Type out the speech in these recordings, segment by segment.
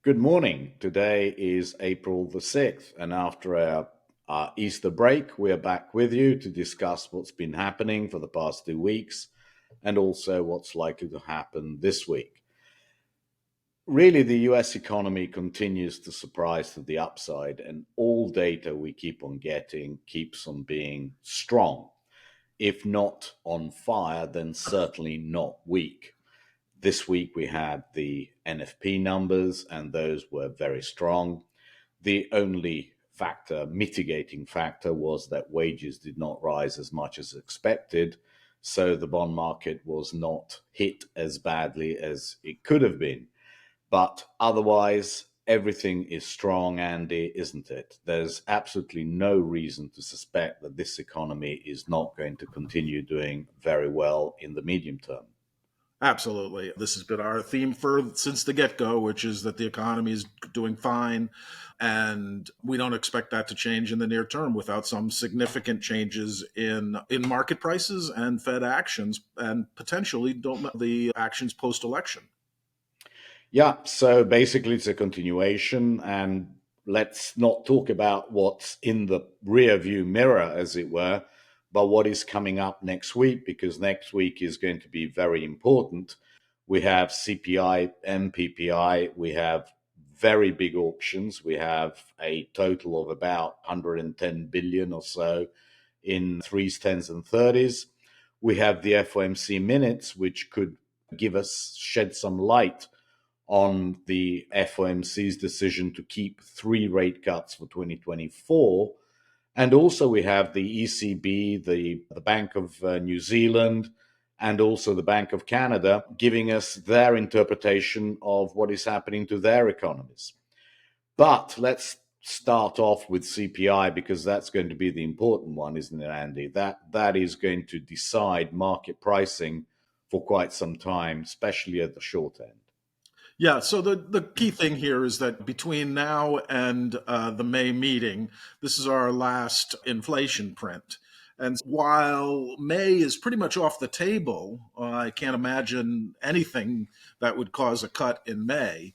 Good morning. Today is April the 6th, and after our Easter break, we're back with you to discuss what's been happening for the past 2 weeks and also what's likely to happen this week. Really, the US economy continues to surprise to the upside, and all data we keep on getting keeps on being strong. If not on fire, then certainly not weak. This week we had the NFP numbers, and those were very strong. The only mitigating factor, was that wages did not rise as much as expected. So the bond market was not hit as badly as it could have been. But otherwise, everything is strong, Andy, isn't it? There's absolutely no reason to suspect that this economy is not going to continue doing very well in the medium term. Absolutely. This has been our theme since the get-go, which is that the economy is doing fine, and we don't expect that to change in the near term without some significant changes in market prices and Fed actions, and potentially don't the actions post-election. Yeah, so basically it's a continuation, and let's not talk about what's in the rear view mirror, as it were, but what is coming up next week, because next week is going to be very important. We have CPI and PPI, we have very big auctions, we have a total of about 110 billion or so in threes, tens, and thirties. We have the FOMC minutes, which could shed some light on the FOMC's decision to keep three rate cuts for 2024. And also we have the ECB, the Bank of New Zealand, and also the Bank of Canada giving us their interpretation of what is happening to their economies. But let's start off with CPI, because that's going to be the important one, isn't it, Andy? That is going to decide market pricing for quite some time, especially at the short end. Yeah, so the key thing here is that between now and the May meeting, this is our last inflation print. And while May is pretty much off the table, I can't imagine anything that would cause a cut in May.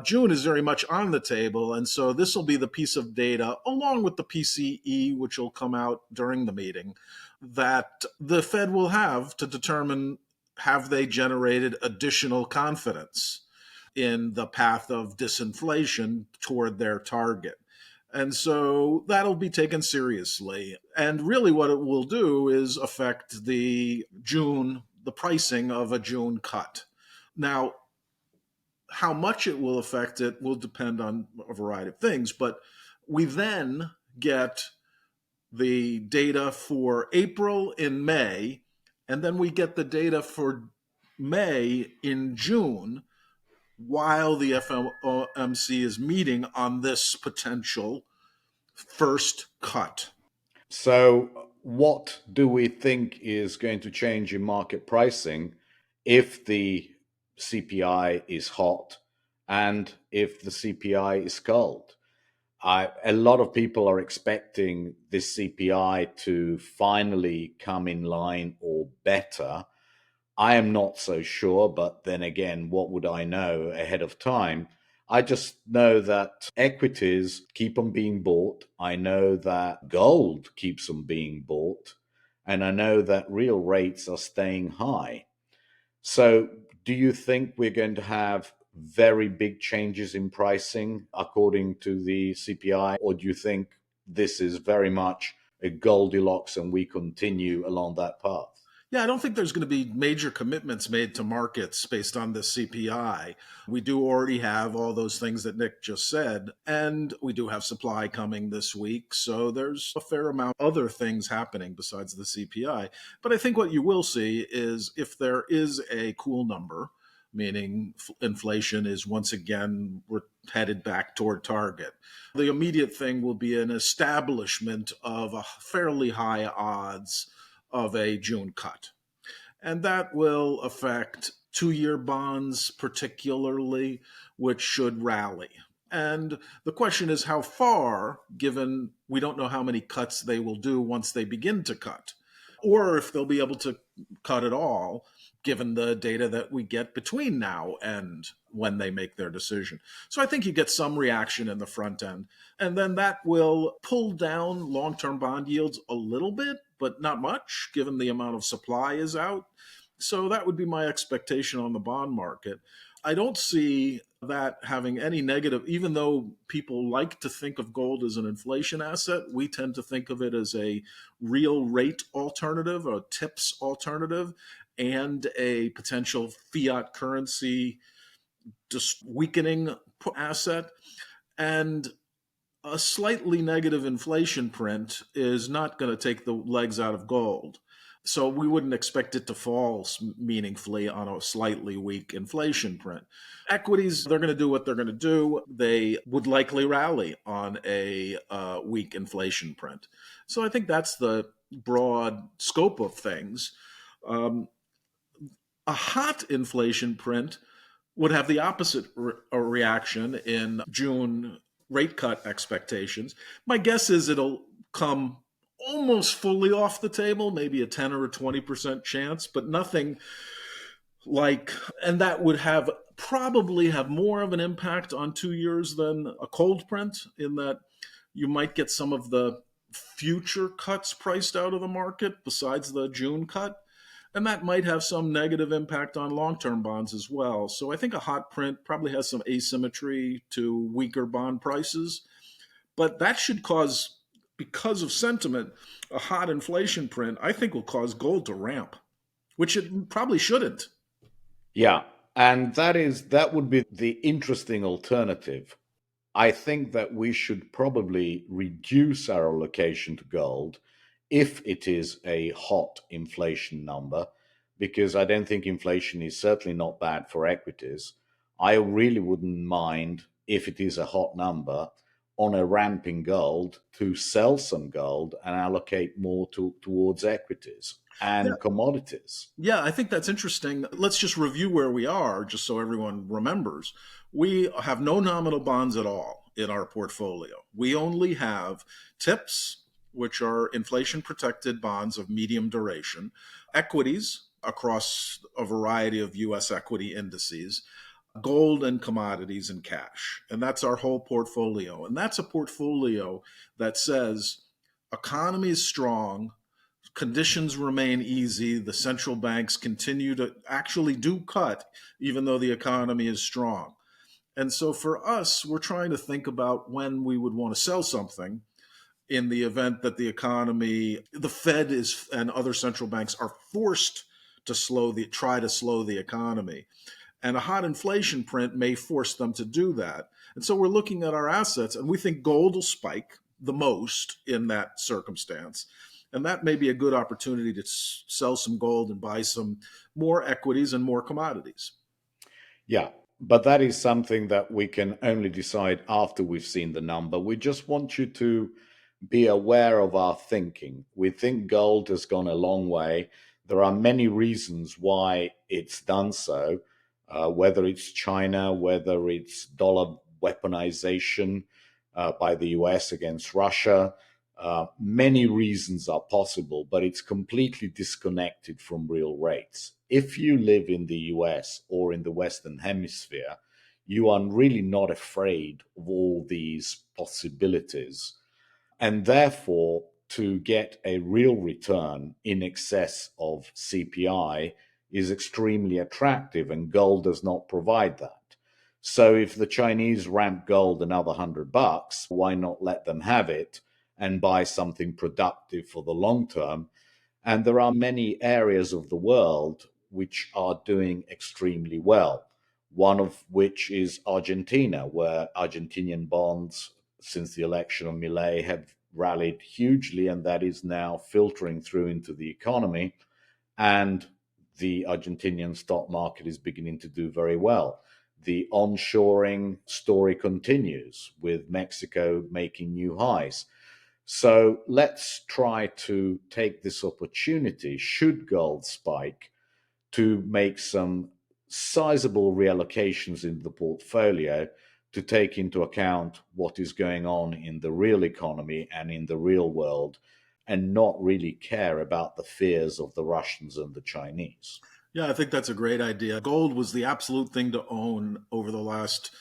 June is very much on the table, and so this will be the piece of data, along with the PCE, which will come out during the meeting, that the Fed will have to determine, have they generated additional confidence in the path of disinflation toward their target. And so that'll be taken seriously. And really what it will do is affect the pricing of a June cut. Now, how much it will affect it will depend on a variety of things, but we then get the data for April in May, and then we get the data for May in June, while the FOMC is meeting on this potential first cut. So, what do we think is going to change in market pricing if the CPI is hot and if the CPI is cold? A lot of people are expecting this CPI to finally come in line or better. I am not so sure, but then again, what would I know ahead of time? I just know that equities keep on being bought. I know that gold keeps on being bought. And I know that real rates are staying high. So, do you think we're going to have very big changes in pricing according to the CPI? Or do you think this is very much a Goldilocks and we continue along that path? Yeah, I don't think there's going to be major commitments made to markets based on the CPI. We do already have all those things that Nick just said, and we do have supply coming this week. So there's a fair amount of other things happening besides the CPI. But I think what you will see is if there is a cool number, meaning inflation is once again, we're headed back toward target. The immediate thing will be an establishment of a fairly high odds of a June cut. And that will affect 2-year bonds, particularly, which should rally. And the question is how far, given we don't know how many cuts they will do once they begin to cut, or if they'll be able to cut at all. given the data that we get between now and when they make their decision. So I think you get some reaction in the front end. And then that will pull down long term bond yields a little bit, but not much, given the amount of supply is out. So that would be my expectation on the bond market. I don't see that having any negative, even though people like to think of gold as an inflation asset, we tend to think of it as a real rate alternative, a TIPS alternative, and a potential fiat currency just weakening asset. And a slightly negative inflation print is not going to take the legs out of gold. So we wouldn't expect it to fall meaningfully on a slightly weak inflation print. Equities, they're going to do what they're going to do. They would likely rally on a weak inflation print. So I think that's the broad scope of things. A hot inflation print would have the opposite reaction in June rate cut expectations. My guess is it'll come almost fully off the table, maybe a 10 or a 20% chance, but nothing like, and that would have probably have more of an impact on 2 years than a cold print, in that you might get some of the future cuts priced out of the market besides the June cut. And that might have some negative impact on long-term bonds as well. So I think a hot print probably has some asymmetry to weaker bond prices. But that should cause, because of sentiment, a hot inflation print, I think will cause gold to ramp, which it probably shouldn't. Yeah, and that would be the interesting alternative. I think that we should probably reduce our allocation to gold if it is a hot inflation number, because I don't think inflation is certainly not bad for equities. I really wouldn't mind, if it is a hot number, on a ramping gold, to sell some gold and allocate more towards equities Yeah, and commodities. yeah, I think that's interesting. Let's just review where we are, just so everyone remembers. We have no nominal bonds at all in our portfolio. We only have TIPS, which are inflation protected bonds of medium duration, equities across a variety of US equity indices, gold and commodities and cash. And that's our whole portfolio. And that's a portfolio that says economy is strong, conditions remain easy, the central banks continue to actually do cut even though the economy is strong. And so for us, we're trying to think about when we would want to sell something in the event that the economy, the Fed is and other central banks are forced to try to slow the economy. And a hot inflation print may force them to do that. And so we're looking at our assets, and we think gold will spike the most in that circumstance. And that may be a good opportunity to sell some gold and buy some more equities and more commodities. Yeah, but that is something that we can only decide after we've seen the number. We just want you to be aware of our thinking. We think gold has gone a long way. There are many reasons why it's done so, whether it's China, whether it's dollar weaponization by the US against Russia. Many reasons are possible, but it's completely disconnected from real rates. If you live in the US or in the Western Hemisphere, you are really not afraid of all these possibilities. And therefore, to get a real return in excess of CPI is extremely attractive, and gold does not provide that. So if the Chinese ramp gold another $100, why not let them have it and buy something productive for the long term? And there are many areas of the world which are doing extremely well. One of which is Argentina, where Argentinian bonds, since the election of Milei, have rallied hugely, and that is now filtering through into the economy. And the Argentinian stock market is beginning to do very well. The onshoring story continues, with Mexico making new highs. So let's try to take this opportunity, should gold spike, to make some sizable reallocations in the portfolio to take into account what is going on in the real economy and in the real world, and not really care about the fears of the Russians and the Chinese. Yeah, I think that's a great idea. Gold was the absolute thing to own over the last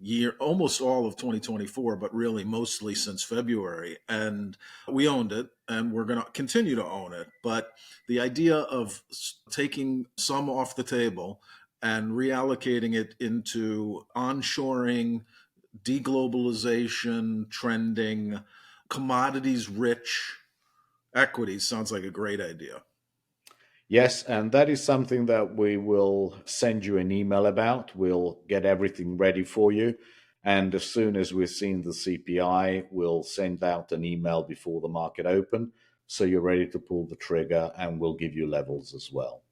year, almost all of 2024, but really mostly since February. And we owned it and we're going to continue to own it. But the idea of taking some off the table and reallocating it into onshoring, deglobalization, trending, commodities rich equities sounds like a great idea. Yes, and that is something that we will send you an email about. We'll get everything ready for you. And as soon as we've seen the CPI, we'll send out an email before the market open. So you're ready to pull the trigger, and we'll give you levels as well.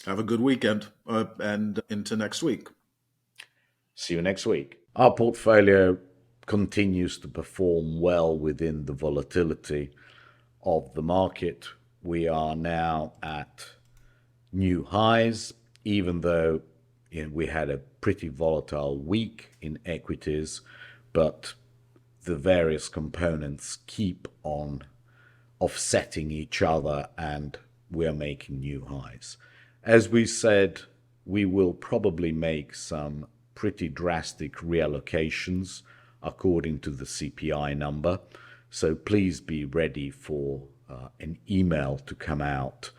Have a good weekend and into next week. See you next week. Our portfolio continues to perform well within the volatility of the market. We are now at new highs, even though we had a pretty volatile week in equities, but the various components keep on offsetting each other and we're making new highs. As we said, we will probably make some pretty drastic reallocations according to the CPI number. So please be ready for an email to come out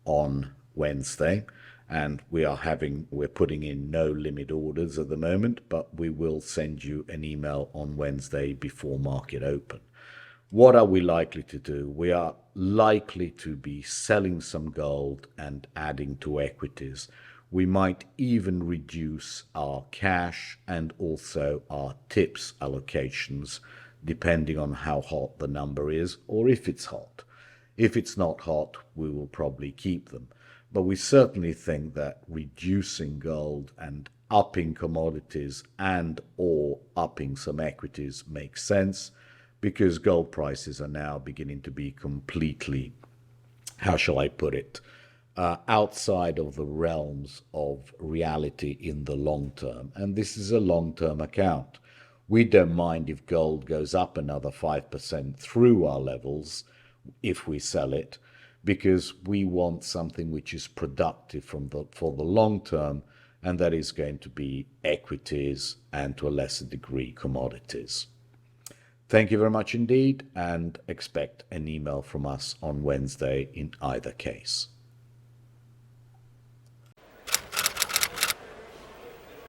on Wednesday. And we're putting in no limit orders at the moment, but we will send you an email on Wednesday before market open. What are we likely to do? We are likely to be selling some gold and adding to equities. We might even reduce our cash and also our tips allocations, depending on how hot the number is or if it's hot. If it's not hot, we will probably keep them. But we certainly think that reducing gold and upping commodities and or upping some equities makes sense, because gold prices are now beginning to be completely, how shall I put it, outside of the realms of reality in the long term. And this is a long-term account. We don't mind if gold goes up another 5% through our levels if we sell it, because we want something which is productive for the long term, and that is going to be equities and to a lesser degree commodities. Thank you very much indeed, and expect an email from us on Wednesday in either case.